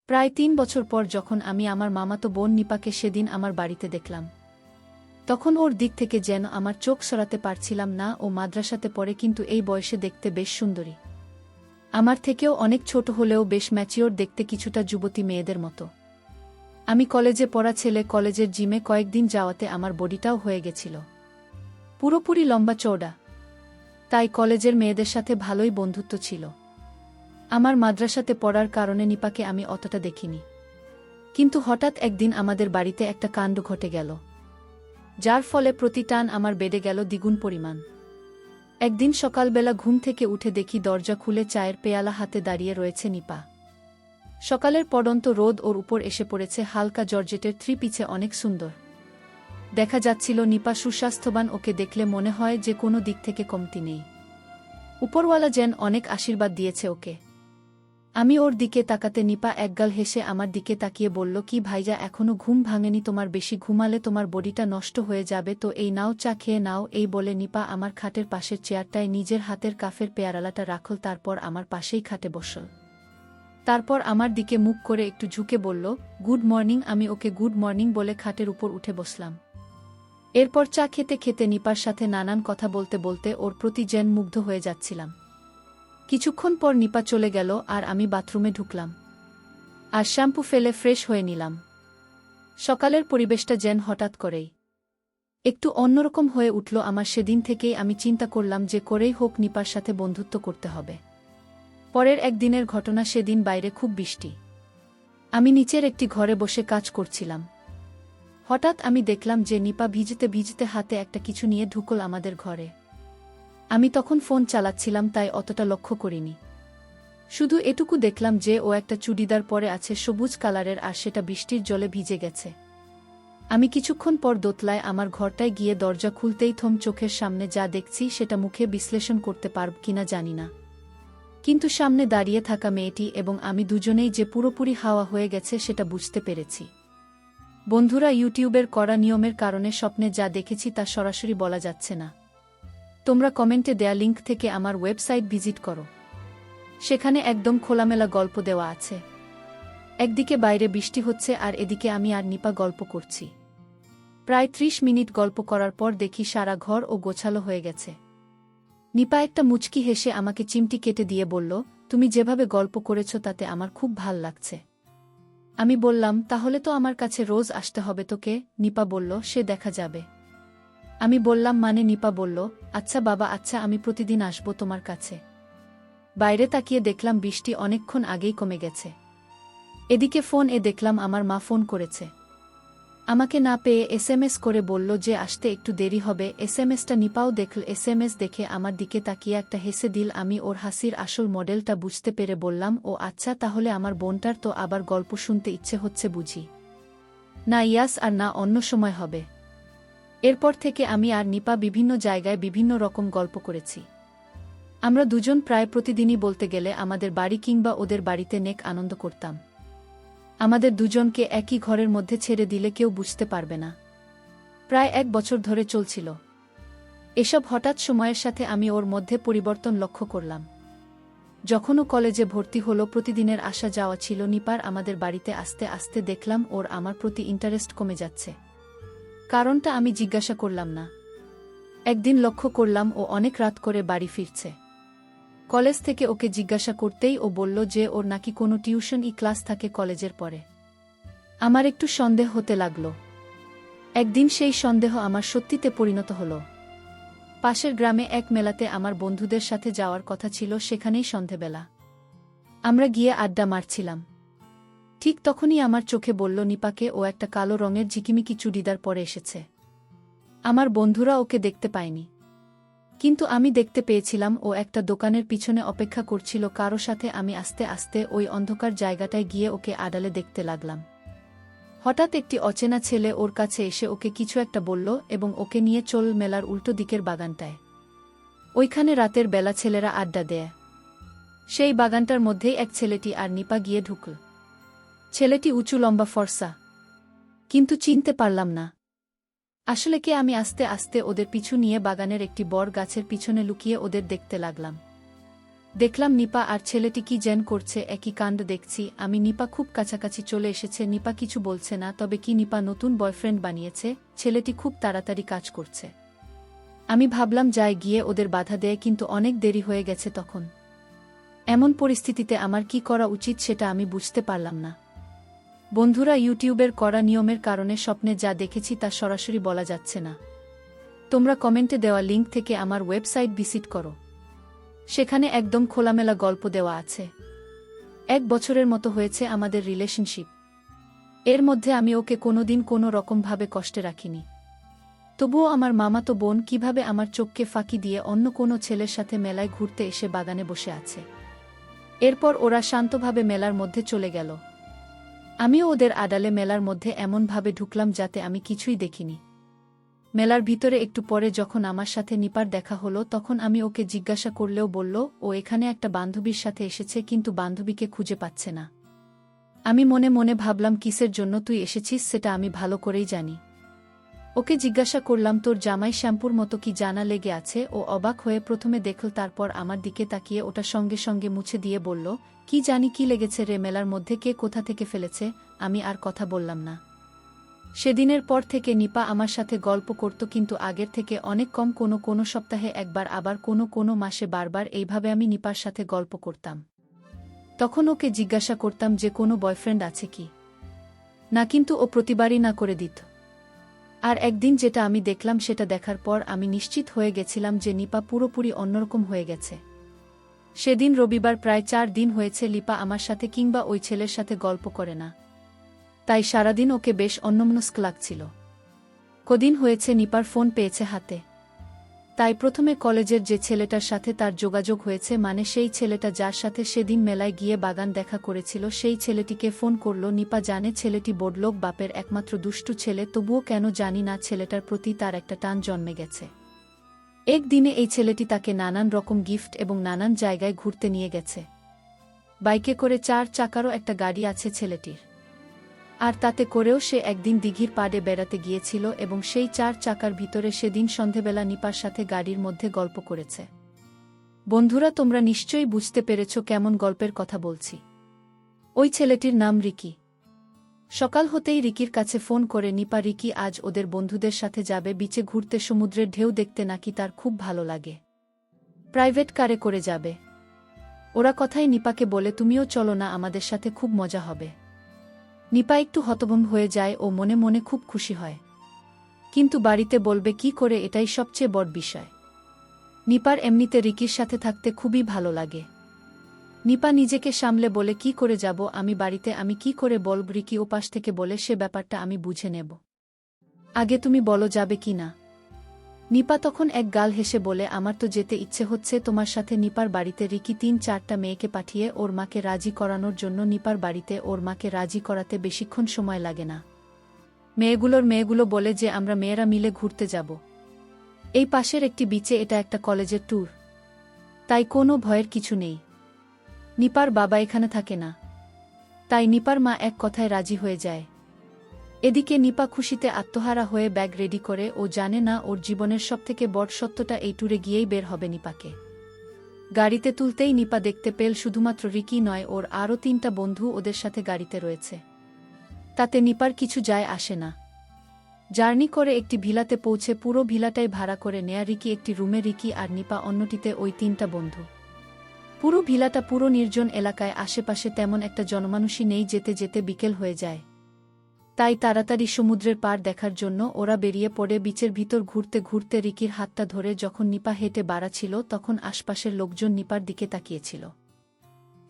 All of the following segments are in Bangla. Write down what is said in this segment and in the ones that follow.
প্রায় ৩ বছর পর যখন আমি আমার মামাতো বোন নিপাকে সেদিন আমার বাড়িতে দেখলাম, তখন ওর দিক থেকে যেন আমার চোখ সরাতে পারছিলাম না। ও মাদ্রাসাতে পড়ে, কিন্তু এই বয়সে দেখতে বেশ সুন্দরী। আমার থেকেও অনেক ছোট হলেও বেশ ম্যাচিওর দেখতে, কিছুটা যুবতী মেয়েদের মতো। আমি কলেজে পড়া ছেলে, কলেজের জিমে কয়েকদিন যাওয়াতে আমার বডিটাও হয়ে গেছিল পুরোপুরি লম্বা চওড়া। তাই কলেজের মেয়েদের সাথে ভালোই বন্ধুত্ব ছিল। আমার মাদ্রাসাতে পড়ার কারণে নিপাকে আমি অতটা দেখিনি। কিন্তু হঠাৎ একদিন আমাদের বাড়িতে একটা কাণ্ড ঘটে গেল, যার ফলে প্রতি টান আমার বেড়ে গেল দ্বিগুণ পরিমাণ। একদিন সকালবেলা ঘুম থেকে উঠে দেখি দরজা খুলে চায়ের পেয়ালা হাতে দাঁড়িয়ে রয়েছে নিপা। সকালের পড়ন্ত রোদ ওর উপর এসে পড়েছে, হালকা জর্জেটের থ্রি-পিসে, অনেক সুন্দর দেখা যাচ্ছিল নিপা সুস্বাস্থ্যবান। ওকে দেখলে মনে হয় যে কোনো দিক থেকে কমতি নেই। উপরওয়ালা যেন অনেক আশীর্বাদ দিয়েছে ওকে। আমি ওর দিকে তাকাতে নিপা একগাল হেসে আমার দিকে তাকিয়ে বলল, কি ভাইজা, এখনো ঘুম ভাঙেনি তোমার? বেশি ঘুমালে তোমার বডিটা নষ্ট হয়ে যাবে তো, এই নাও, চা খেয়ে নাও। এই বলে নিপা আমার খাটের পাশের চেয়ারটায় নিজের হাতের কাফের পেয়ারালাটা রাখল, তারপর আমার পাশেই খাটে বসল। তারপর আমার দিকে মুখ করে একটু ঝুঁকে বলল, গুড মর্নিং। আমি ওকে গুড মর্নিং বলে খাটের উপর উঠে বসলাম। এরপর চা খেতে খেতে নিপার সাথে নানান কথা বলতে বলতে ওর প্রতি যেন মুগ্ধ হয়ে যাচ্ছিলাম। কিছুক্ষণ পর নিপা চলে গেল আর আমি বাথরুমে ঢুকলাম আর শ্যাম্পু ফেলে ফ্রেশ হয়ে নিলাম। সকালের পরিবেশটা যেন হঠাৎ করেই একটু অন্যরকম হয়ে উঠল আমার। সেদিন থেকেই আমি চিন্তা করলাম যে করেই হোক নিপার সাথে বন্ধুত্ব করতে হবে। পরের একদিনের ঘটনা, সেদিন বাইরে খুব বৃষ্টি। আমি নিচের একটি ঘরে বসে কাজ করছিলাম। হঠাৎ আমি দেখলাম যে নিপা ভিজতে ভিজতে হাতে একটা কিছু নিয়ে ঢুকল আমাদের ঘরে। আমি তখন ফোন চালাচ্ছিলাম, তাই অতটা লক্ষ্য করিনি। শুধু এটুকু দেখলাম যে ও একটা চুড়িদার পরে আছে সবুজ কালারের, আর সেটা বৃষ্টির জলে ভিজে গেছে। আমি কিছুক্ষণ পর দোতলায় আমার ঘরটায় গিয়ে দরজা খুলতেই থম, চোখের সামনে যা দেখছি সেটা মুখে বিশ্লেষণ করতে পারব কিনা জানি না, কিন্তু সামনে দাঁড়িয়ে থাকা মেয়েটি এবং আমি দুজনেই যে পুরোপুরি হাওয়া হয়ে গেছে সেটা বুঝতে পেরেছি। বন্ধুরা, ইউটিউবের করা নিয়মের কারণে স্বপ্নে যা দেখেছি তা সরাসরি বলা যাচ্ছে না। তোমরা কমেন্টে দেয়া লিঙ্ক থেকে আমার ওয়েবসাইট ভিজিট করো, সেখানে একদম খোলামেলা গল্প দেওয়া আছে। একদিকে বাইরে বৃষ্টি হচ্ছে আর এদিকে আমি আর নিপা গল্প করছি। প্রায় ৩০ মিনিট গল্প করার পর দেখি সারা ঘর ও গোছালো হয়ে গেছে। নিপা একটা মুচকি হেসে আমাকে চিমটি কেটে দিয়ে বলল, তুমি যেভাবে গল্প করেছ তাতে আমার খুব ভাল লাগছে। আমি বললাম, তাহলে তো আমার কাছে রোজ আসতে হবে তোকে। নিপা বলল, সে দেখা যাবে। আমি বললাম, মানে? নিপা বলল, আচ্ছা বাবা, আচ্ছা, আমি প্রতিদিন আসব তোমার কাছে। বাইরে তাকিয়ে দেখলাম বৃষ্টি অনেকক্ষণ আগেই কমে গেছে। এদিকে ফোন দেখলাম আমার মা ফোন করেছে। আমাকে না পেয়ে এসএমএস করে বলল যে আসতে একটু দেরি হবে। এসএমএসটা নিপাও দেখল। এসএমএস দেখে আমার দিকে তাকিয়ে একটা হেসে দিল। আমি ওর হাসির আসল মডেলটা বুঝতে পেরে বললাম, ও আচ্ছা, তাহলে আমার বোনটার তো আবার গল্প শুনতে ইচ্ছে হচ্ছে বুঝি। না ইয়াস, আর না অন্য সময় হবে। এরপর থেকে আমি আর নিপা বিভিন্ন জায়গায় বিভিন্ন রকম গল্প করেছি। আমরা দুজন প্রায় প্রতিদিনই বলতে গেলে আমাদের বাড়ি কিংবা ওদের বাড়িতে নেক আনন্দ করতাম। আমাদের দুজনকে একই ঘরের মধ্যে ছেড়ে দিলে কেউ বুঝতে পারবে না। প্রায় ১ বছর ধরে চলছিল এসব। হঠাৎ সময়ের সাথে আমি ওর মধ্যে পরিবর্তন লক্ষ্য করলাম। যখন ও কলেজে ভর্তি হলো, প্রতিদিনের আসা যাওয়া ছিল নিপার আমাদের বাড়িতে। আস্তে আস্তে দেখলাম ওর আমার প্রতি ইন্টারেস্ট কমে যাচ্ছে। কারণটা আমি জিজ্ঞাসা করলাম না। একদিন লক্ষ্য করলাম ও অনেক রাত করে বাড়ি ফিরছে। কলেজ থেকে ওকে জিজ্ঞাসা করতেই ও বলল যে ওর নাকি কোনো টিউশন ক্লাস থাকে কলেজের পরে। আমার একটু সন্দেহ হতে লাগল। একদিন সেই সন্দেহ আমার সত্যিতে পরিণত হল। পাশের গ্রামে এক মেলাতে আমার বন্ধুদের সাথে যাওয়ার কথা ছিল, সেখানেই সন্ধেবেলা আমরা গিয়ে আড্ডা মারছিলাম। ঠিক তখনই আমার চোখে বলল নিপাকে ও একটা কালো রঙের ঝিকিমিকি চুড়িদার পরে এসেছে। আমার বন্ধুরা ওকে দেখতে পায়নি, কিন্তু আমি দেখতে পেয়েছিলাম। ও একটা দোকানের পিছনে অপেক্ষা করছিল কারো সাথে। আমি আস্তে আস্তে ওই অন্ধকার জায়গাটায় গিয়ে ওকে আড়ালে দেখতে লাগলাম। হঠাৎ একটি অচেনা ছেলে ওর কাছে এসে ওকে কিছু একটা বলল এবং ওকে নিয়ে চল মেলার উল্টো দিকের বাগানটায়। ওইখানে রাতের বেলা ছেলেরা আড্ডা দেয়। সেই বাগানটার মধ্যেই এক ছেলেটি আর নিপা গিয়ে ঢুকল। ছেলেটি উঁচু, লম্বা, ফর্সা, কিন্তু চিনতে পারলাম না আসলে কে। আমি আস্তে আস্তে ওদের পিছু নিয়ে বাগানের একটি বড় গাছের পিছনে লুকিয়ে ওদের দেখতে লাগলাম। দেখলাম নিপা আর ছেলেটি কি যেন করছে, একই কাণ্ড দেখছি আমি। নিপা খুব কাছাকাছি চলে এসেছে। নিপা কিছু বলছে না, তবে কি নিপা নতুন বয়ফ্রেন্ড বানিয়েছে? ছেলেটি খুব তাড়াতাড়ি কাজ করছে। আমি ভাবলাম যাই গিয়ে ওদের বাধা দেয়, কিন্তু অনেক দেরি হয়ে গেছে তখন। এমন পরিস্থিতিতে আমার কি করা উচিত সেটা আমি বুঝতে পারলাম না। বন্ধুরা, ইউটিউবের করা নিয়মের কারণে স্বপ্নে যা দেখেছি তা সরাসরি বলা যাচ্ছে না। তোমরা কমেন্টে দেওয়া লিঙ্ক থেকে আমার ওয়েবসাইট ভিজিট করো, সেখানে একদম খোলামেলা গল্প দেওয়া আছে। 1 বছরের মতো হয়েছে আমাদের রিলেশনশিপ। এর মধ্যে আমি ওকে কোনোদিন কোনো রকমভাবে কষ্টে রাখিনি। তবুও আমার মামাতো বোন কিভাবে আমার চোখকে ফাঁকি দিয়ে অন্য কোনো ছেলের সাথে মেলায় ঘুরতে এসে বাগানে বসে আছে। এরপর ওরা শান্তভাবে মেলার মধ্যে চলে গেল। আমিও ওদের আড়ালে মেলার মধ্যে এমনভাবে ঢুকলাম যাতে আমি কিছুই দেখিনি। মেলার ভিতরে একটু পরে যখন আমার সাথে নিপার দেখা হলো, তখন আমি ওকে জিজ্ঞাসা করলেও বলল ও এখানে একটা বান্ধবীর সাথে এসেছে, কিন্তু বান্ধবীকে খুঁজে পাচ্ছে না। আমি মনে মনে ভাবলাম, কিসের জন্য তুই এসেছিস সেটা আমি ভালো করেই জানি। ওকে জিজ্ঞাসা করলাম, তোর জামাই শ্যাম্পুর মতো কি জানা লেগে আছে? ও অবাক হয়ে প্রথমে দেখল, তারপর আমার দিকে তাকিয়ে ওটা সঙ্গে সঙ্গে মুছে দিয়ে বলল, কি জানি কি লেগেছে রে, মেলার মধ্যে কে কোথা থেকে ফেলেছে। আমি আর কথা বললাম না। সেদিনের পর থেকে নিপা আমার সাথে গল্প করত, কিন্তু আগের থেকে অনেক কম। কোনো সপ্তাহে একবার, আবার কোনো মাসে বারবার এইভাবে আমি নিপার সাথে গল্প করতাম। তখন ওকে জিজ্ঞাসা করতাম যে কোনো বয়ফ্রেন্ড আছে কি না, কিন্তু ও প্রতিবারই না করে দিত। আর একদিন যেটা আমি দেখলাম, সেটা দেখার পর আমি নিশ্চিত হয়ে গেছিলাম যে নিপা পুরোপুরি অন্যরকম হয়ে গেছে। সেদিন রবিবার, প্রায় 4 দিন হয়েছে লিপা আমার সাথে কিংবা ওই ছেলের সাথে গল্প করে না। তাই সারাদিন ওকে বেশ অন্যমনস্ক লাগছিল। কদিন হয়েছে নিপার ফোন পেয়েছে হাতে। তাই প্রথমে কলেজের যে ছেলেটার সাথে তার যোগাযোগ হয়েছে, মানে সেই ছেলেটা যার সাথে সেদিন মেলায় গিয়ে বাগান দেখা করেছিল, সেই ছেলেটিকে ফোন করল। নিপা জানে ছেলেটি বড়লোক বাপের একমাত্র দুষ্টু ছেলে, তবুও কেন জানি না ছেলেটার প্রতি তার একটা টান জন্মে গেছে। একদিনে এই ছেলেটি তাকে নানান রকম গিফট এবং নানান জায়গায় ঘুরতে নিয়ে গেছে। বাইকে করে 4 চাকারও একটা গাড়ি আছে ছেলেটির। আর তাতে করেও সে একদিন দিঘির পাড়ে বেড়াতে গিয়েছিল এবং সেই 4 চাকার ভিতরে সেদিন সন্ধেবেলা নিপার সাথে গাড়ির মধ্যে গল্প করেছে। বন্ধুরা, তোমরা নিশ্চয়ই বুঝতে পেরেছ কেমন গল্পের কথা বলছি। ওই ছেলেটির নাম রিকি। সকাল হতেই রিকির কাছে ফোন করে নিপা, রিকি আজ ওদের বন্ধুদের সাথে যাবে বিচে ঘুরতে, সমুদ্রের ঢেউ দেখতে নাকি তার খুব ভালো লাগে। প্রাইভেট কারে করে যাবে। ওরা কথায় নিপাকে বলে, তুমিও চলো না আমাদের সাথে, খুব মজা হবে। নিপা একটু হতভম্ব হয়ে যায় ও মনে মনে খুব খুশি হয়, কিন্তু বাড়িতে বলবে কি করে, এটাই সবচেয়ে বড় বিষয়। নিপার এমনিতে রিকির সাথে থাকতে খুবই ভালো লাগে। নিপা নিজেকে সামলে বলে, কি করে যাব আমি বাড়িতে, আমি কি করে বলব। রিকি ওপাশ থেকে বলে, সে ব্যাপারটা আমি বুঝে নেব, আগে তুমি বলো যাবে কি না। নিপা তখন এক গাল হেসে বলে, আমার তো যেতে ইচ্ছে হচ্ছে তোমার সাথে। নিপার বাড়িতে রিকি 3-4টা মেয়েকে পাঠিয়ে ওর মাকে রাজি করানোর জন্য। নিপার বাড়িতে ওর মাকে রাজি করাতে বেশিক্ষণ সময় লাগে না। মেয়েগুলো বলে যে আমরা মেয়েরা মিলে ঘুরতে যাব এই পাশের একটি বিচে, এটা একটা কলেজের ট্যুর, তাই কোনো ভয়ের কিছু নেই। নিপার বাবা এখানে থাকে না, তাই নিপার মা এক কথায় রাজি হয়ে যায়। এদিকে নিপা খুশিতে আত্মহারা হয়ে ব্যাগ রেডি করে। ও জানে না ওর জীবনের সবথেকে বড় সত্যটা এই ট্যুরে গিয়েই বের হবে নিপাকে। গাড়িতে তুলতেই নিপা দেখতে পেল শুধুমাত্র রিকি নয়, ওর আরও 3টা বন্ধু ওদের সাথে গাড়িতে রয়েছে। তাতে নিপার কিছু যায় আসে না। জার্নি করে একটি ভিলাতে পৌঁছে পুরো ভিলাটাই ভাড়া করে নেয়া রিকি একটি রুমে, রিকি আর নিপা অন্যটিতে, ওই 3টা বন্ধু। পুরো ভিলাটা পুরো নির্জন এলাকায়, আশেপাশে তেমন একটা জনমানুষই নেই। যেতে যেতে বিকেল হয়ে যায়, তাই তাড়াতাড়ি সমুদ্রের পাড় দেখার জন্য ওরা বেরিয়ে পড়ে। বিচের ভিতর ঘুরতে ঘুরতে রিকির হাতটা ধরে যখন নিপা হেঁটে বাড়াচ্ছিল, তখন আশপাশের লোকজন নিপার দিকে তাকিয়েছিল।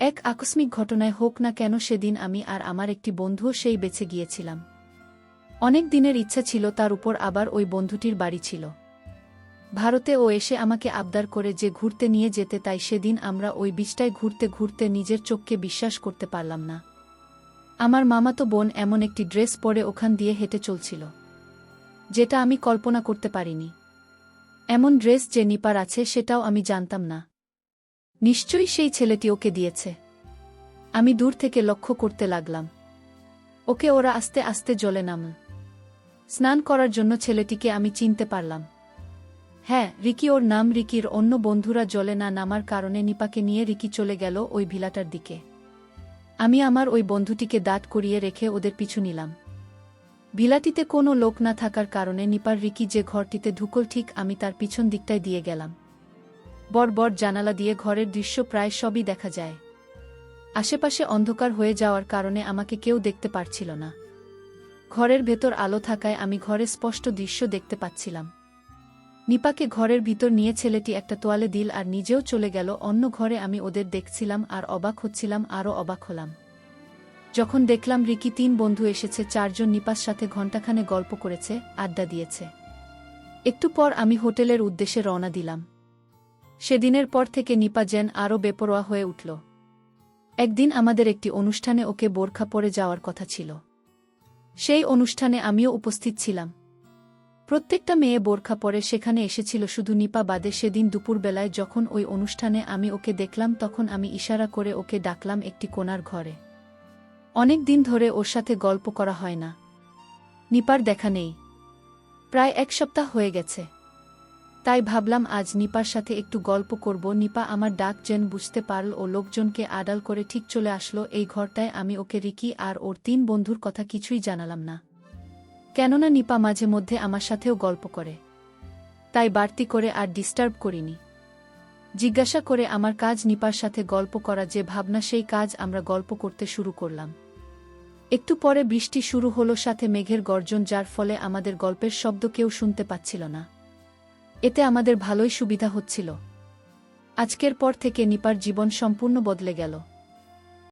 এক আকস্মিক ঘটনায় হোক না কেন, সেদিন আমি আর আমার একটি বন্ধুও সেই বেঁচে গিয়েছিলাম। অনেক দিনের ইচ্ছা ছিল, তার উপর আবার ওই বন্ধুটির বাড়ি ছিল ভারতে। ও এসে আমাকে আবদার করে যে ঘুরতে নিয়ে যেতে, তাই সেদিন আমরা ওই বিচটায় ঘুরতে ঘুরতে নিজের চোখকে বিশ্বাস করতে পারলাম না। আমার মামাতো বোন এমন একটি ড্রেস পরে ওখান দিয়ে হেঁটে চলছিল, যেটা আমি কল্পনা করতে পারিনি। এমন ড্রেস যে নিপার আছে সেটাও আমি জানতাম না। নিশ্চয়ই সেই ছেলেটি ওকে দিয়েছে। আমি দূর থেকে লক্ষ্য করতে লাগলাম ওকে। ওরা আস্তে আস্তে জলে নামল। স্নান করার জন্য ছেলেটিকে আমি চিনতে পারলাম। হ্যাঁ, রিকি ওর নাম। রিকির অন্য বন্ধুরা জলে না নামার কারণে নিপাকে নিয়ে রিকি চলে গেল ওই ভিলাটার দিকে। আমি আমার ওই বন্ধুটিকে দাঁড় করিয়ে রেখে ওদের পিছু নিলাম। ভিলাটিতে কোনো লোক না থাকার কারণে নিপার রিকি যে ঘরটিতে ঢুকল ঠিক আমি তার পিছন দিকটায় দিয়ে গেলাম। বড় জানালা দিয়ে ঘরের দৃশ্য প্রায় সবই দেখা যায়। আশেপাশে অন্ধকার হয়ে যাওয়ার কারণে আমাকে কেউ দেখতে পারছিল না। ঘরের ভেতর আলো থাকায় আমি ঘরে স্পষ্ট দৃশ্য দেখতে পাচ্ছিলাম। নিপাকে ঘরের ভিতর নিয়ে ছেলেটি একটা তোয়ালে দিল আর নিজেও চলে গেল অন্য ঘরে। আমি ওদের দেখছিলাম আর অবাক হচ্ছিলাম, আরও অবাক হলাম যখন দেখলাম রিকি 3 বন্ধু এসেছে, 4 জন নিপার সাথে ঘণ্টাখানে গল্প করেছে, আড্ডা দিয়েছে। একটু পর আমি হোটেলের উদ্দেশ্যে রওনা দিলাম। সেদিনের পর থেকে নিপা যেন আরও বেপরোয়া হয়ে উঠল। একদিন আমাদের একটি অনুষ্ঠানে ওকে বোরখা পরে যাওয়ার কথা ছিল। সেই অনুষ্ঠানে আমিও উপস্থিত ছিলাম। প্রত্যেকটা মেয়ে বোরখা পরে সেখানে এসেছিল, শুধু নিপা বাদে। সেদিন দুপুরবেলায় যখন ওই অনুষ্ঠানে আমি ওকে দেখলাম তখন আমি ইশারা করে ওকে ডাকলাম একটি কোণার ঘরে। অনেক দিন ধরে ওর সাথে গল্প করা হয় না। নিপার দেখা নেই, প্রায় 1 সপ্তাহ হয়ে গেছে। তাই ভাবলাম আজ নিপার সাথে একটু গল্প করব। নিপা আমার ডাক যেন বুঝতে পারল ও লোকজনকে আড়াল করে ঠিক চলে আসলো এই ঘরটায়। আমি ওকে রিকি আর ওর 3 বন্ধুর কথা কিছুই জানালাম না, কেননা নিপা মাঝে মধ্যে আমার সাথেও গল্প করে, তাই বাড়তি করে আর ডিস্টার্ব করিনি। জিজ্ঞাসা করে আমার কাজ নিপার সাথে গল্প করা, যে ভাবনা সেই কাজ আমরা গল্প করতে শুরু করলাম। একটু পরে বৃষ্টি শুরু হলো, সাথে মেঘের গর্জন, যার ফলে আমাদের গল্পের শব্দ কেউ শুনতে পাচ্ছিল না। এতে আমাদের ভালোই সুবিধা হচ্ছিল। আজকের পর থেকে নিপার জীবন সম্পূর্ণ বদলে গেল।